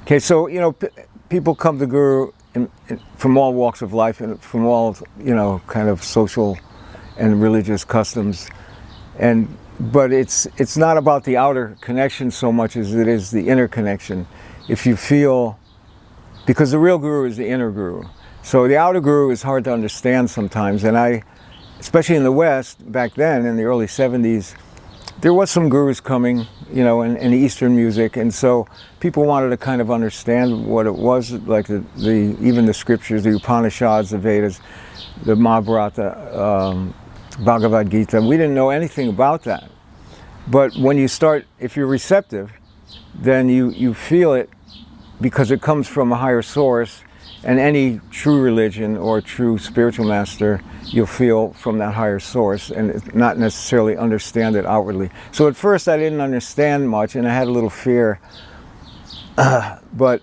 Okay, so, people come to Guru from all walks of life and from all, kind of social and religious customs. But it's not about the outer connection so much as it is the inner connection. If you feel, because the real Guru is the inner Guru. So the outer Guru is hard to understand sometimes, and especially in the West, back then in the early 70s, there was some gurus coming, in Eastern music, and so people wanted to kind of understand what it was, like even the scriptures, the Upanishads, the Vedas, the Mahabharata, Bhagavad Gita. We didn't know anything about that. But when you start, if you're receptive, then you feel it because it comes from a higher source, and any true religion or true spiritual master you'll feel from that higher source and not necessarily understand it outwardly. So at first I didn't understand much and I had a little fear, but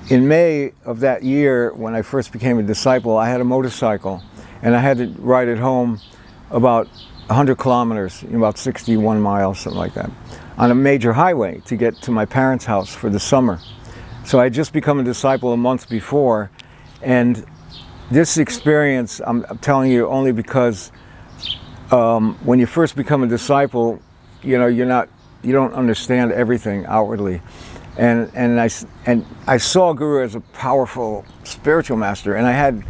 in May of that year when I first became a disciple, I had a motorcycle and I had to ride it home about 100 kilometers, about 61 miles, something like that, on a major highway to get to my parents' house for the summer. So I had just become a disciple a month before, and this experience, I'm telling you only because when you first become a disciple, you don't understand everything outwardly, and I saw Guru as a powerful spiritual master, and I had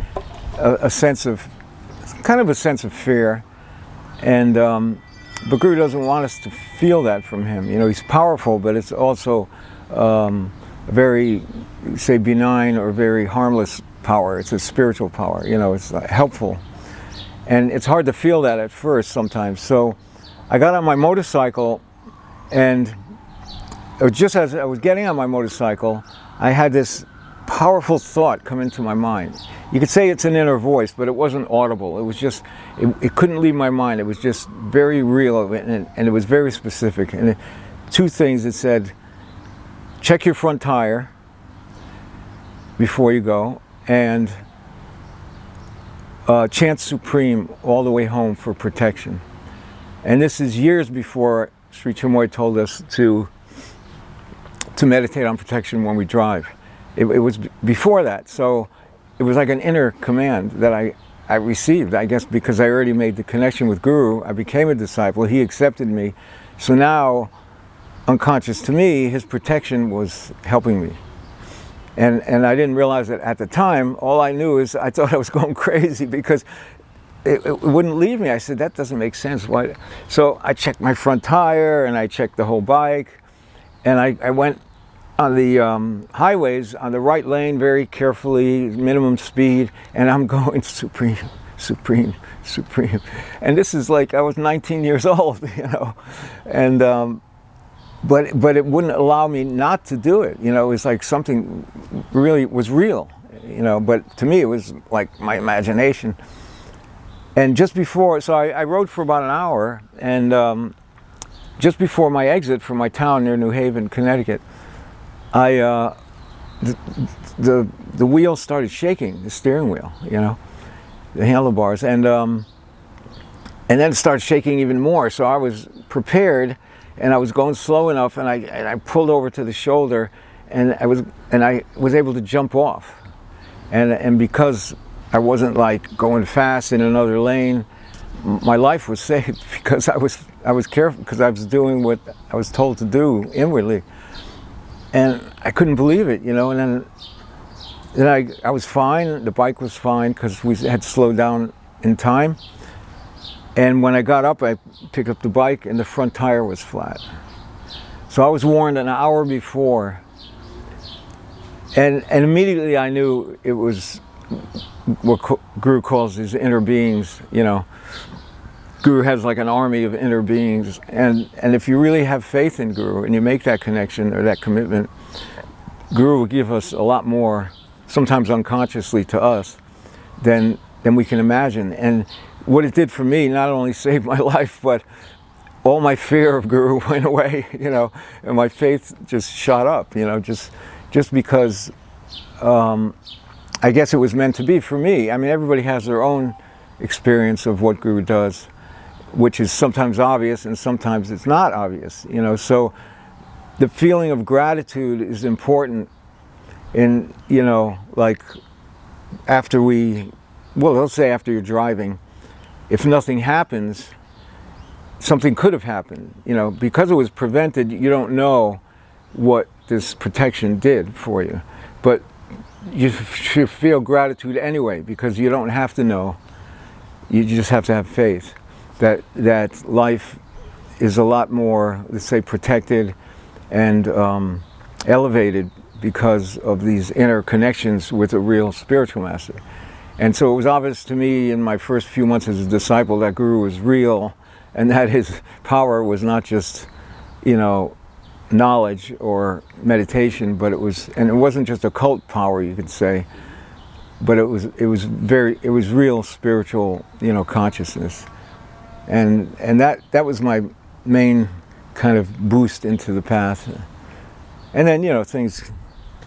a sense of fear, and but Guru doesn't want us to feel that from him. He's powerful, but it's also very, say, benign or very harmless power. It's a spiritual power, it's helpful. And it's hard to feel that at first sometimes. So I got on my motorcycle, and just as I was getting on my motorcycle, I had this powerful thought come into my mind. You could say it's an inner voice, but it wasn't audible. It was just, it couldn't leave my mind. It was just very real, and it was very specific. And two things: it said, check your front tire before you go, and chant Supreme all the way home for protection. And this is years before Sri Chinmoy told us to meditate on protection when we drive. It was before that, so it was like an inner command that I received, I guess, because I already made the connection with Guru. I became a disciple, he accepted me, so now, unconscious to me, his protection was helping me. And I didn't realize it at the time. All I knew is I thought I was going crazy because it wouldn't leave me. I said, that doesn't make sense. Why? So I checked my front tire and I checked the whole bike, and I went on the highways on the right lane very carefully, minimum speed, and I'm going Supreme, Supreme, Supreme. And this is like I was 19 years old, and but it wouldn't allow me not to do it. It was like something really was real, but to me it was like my imagination. And just before, so I rode for about an hour, and just before my exit from my town near New Haven, Connecticut, the wheel started shaking, the steering wheel, the handlebars, and then it started shaking even more. So I was prepared, and I was going slow enough, and I pulled over to the shoulder, and I was able to jump off, and because I wasn't like going fast in another lane, my life was saved because I was careful, because I was doing what I was told to do inwardly, and I couldn't believe it, and then I was fine. The bike was fine because we had slowed down in time. And when I got up, I picked up the bike, and the front tire was flat. So I was warned an hour before, and immediately I knew it was what Guru calls his inner beings. Guru has like an army of inner beings, and if you really have faith in Guru and you make that connection or that commitment, Guru will give us a lot more, sometimes unconsciously to us, than we can imagine. And what it did for me not only saved my life, but all my fear of Guru went away, and my faith just shot up, just because I guess it was meant to be for me. I mean, everybody has their own experience of what Guru does, which is sometimes obvious and sometimes it's not obvious, So the feeling of gratitude is important in, you know, like after let's say after you're driving, if nothing happens, something could have happened, you know, because it was prevented. You don't know what this protection did for you, but you should feel gratitude anyway, because you don't have to know. You just have to have faith that life is a lot more, let's say, protected and elevated because of these inner connections with a real spiritual master. And so it was obvious to me in my first few months as a disciple that Guru was real, and that his power was not just, you know, knowledge or meditation, but it wasn't just occult power, you could say, but it was real spiritual, you know, consciousness. And that was my main kind of boost into the path. And then, you know, things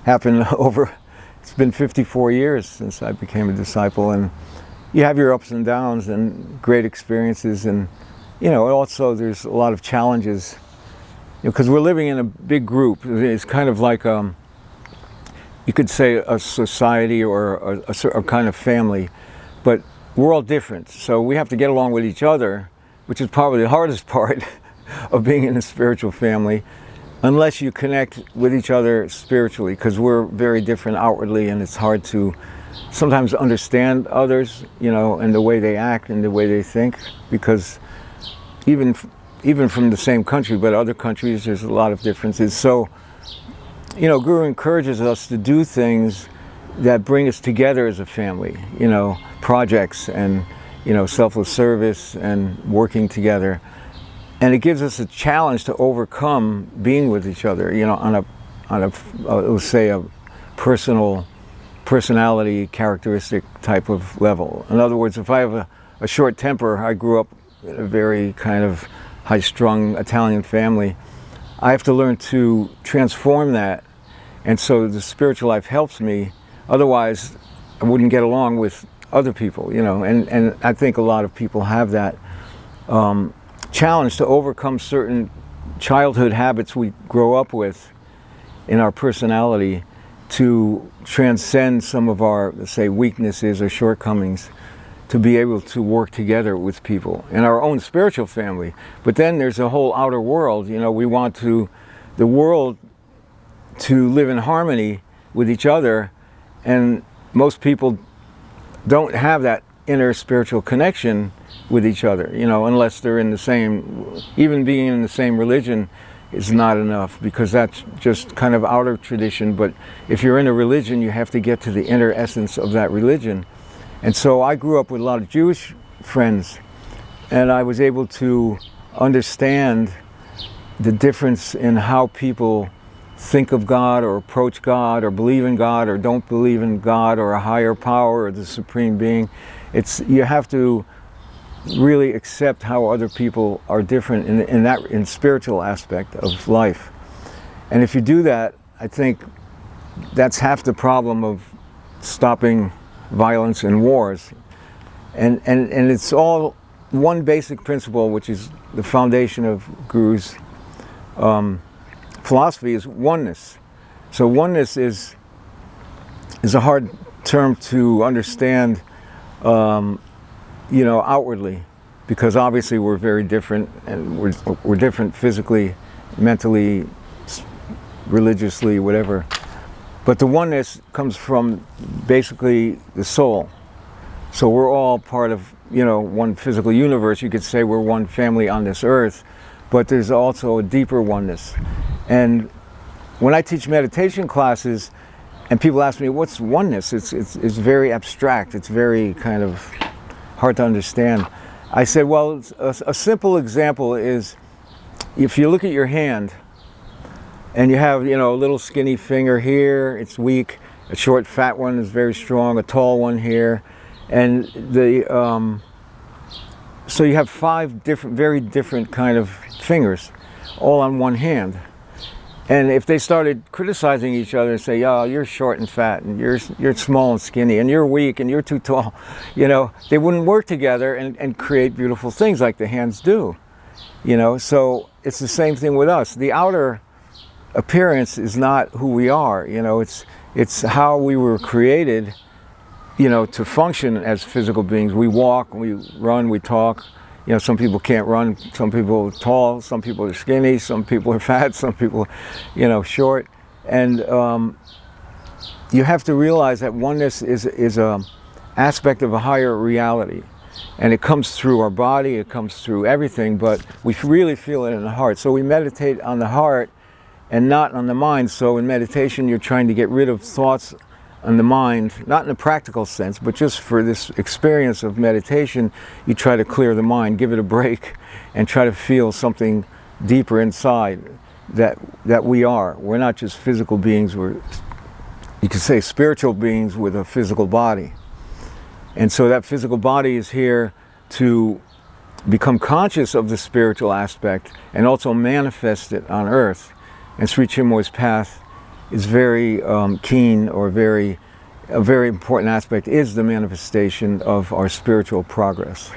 happen over, it's been 54 years since I became a disciple, and you have your ups and downs and great experiences, and, you know, also there's a lot of challenges, you know, because we're living in a big group. It's kind of like, you could say a society or a kind of family, but we're all different. So we have to get along with each other, which is probably the hardest part of being in a spiritual family, unless you connect with each other spiritually, because we're very different outwardly, and it's hard to sometimes understand others, you know, and the way they act and the way they think, because even from the same country, but other countries, there's a lot of differences. So, you know, Guru encourages us to do things that bring us together as a family, you know, projects and, you know, selfless service and working together. And it gives us a challenge to overcome being with each other, you know, on a let's say a personality characteristic type of level. In other words, if I have a short temper, I grew up in a very kind of high-strung Italian family, I have to learn to transform that. And so the spiritual life helps me. Otherwise, I wouldn't get along with other people, you know, and I think a lot of people have that challenge to overcome certain childhood habits we grow up with in our personality, to transcend some of our, let's say, weaknesses or shortcomings, to be able to work together with people in our own spiritual family. But then there's a whole outer world, you know, we want the world to live in harmony with each other, and most people don't have that inner spiritual connection with each other, you know, unless they're in the same, even being in the same religion is not enough, because that's just kind of outer tradition. But if you're in a religion, you have to get to the inner essence of that religion. And so I grew up with a lot of Jewish friends, and I was able to understand the difference in how people think of God or approach God or believe in God or don't believe in God or a higher power or the supreme being. You have to really accept how other people are different in spiritual aspect of life. And if you do that, I think that's half the problem of stopping violence and wars. And it's all one basic principle, which is the foundation of Guru's philosophy, is oneness. So oneness is a hard term to understand, you know, outwardly, because obviously we're very different, and we're different physically, mentally, religiously, whatever. But the oneness comes from basically the soul. So we're all part of, you know, one physical universe. You could say we're one family on this earth, but there's also a deeper oneness. And when I teach meditation classes, and people ask me, what's oneness? It's very abstract. It's very kind of hard to understand. I said, well, a simple example is, if you look at your hand, and you have, you know, a little skinny finger here, it's weak. A short, fat one is very strong. A tall one here, and so you have 5 different, very different kind of fingers, all on one hand. And if they started criticizing each other and say, "Oh, you're short and fat, and you're small and skinny, and you're weak, and you're too tall," you know, they wouldn't work together and create beautiful things like the hands do. You know, so it's the same thing with us. The outer appearance is not who we are. You know, it's how we were created, you know, to function as physical beings. We walk, we run, we talk. You know, some people can't run, some people are tall, some people are skinny, some people are fat, some people, you know, short. And you have to realize that oneness is a aspect of a higher reality. And it comes through our body, it comes through everything, but we really feel it in the heart. So we meditate on the heart and not on the mind. So in meditation, you're trying to get rid of thoughts on the mind, not in a practical sense, but just for this experience of meditation, you try to clear the mind, give it a break, and try to feel something deeper inside that we are. We're not just physical beings, we're, you could say, spiritual beings with a physical body. And so that physical body is here to become conscious of the spiritual aspect and also manifest it on earth. And Sri Chinmoy's path is very keen, or a very important aspect is the manifestation of our spiritual progress.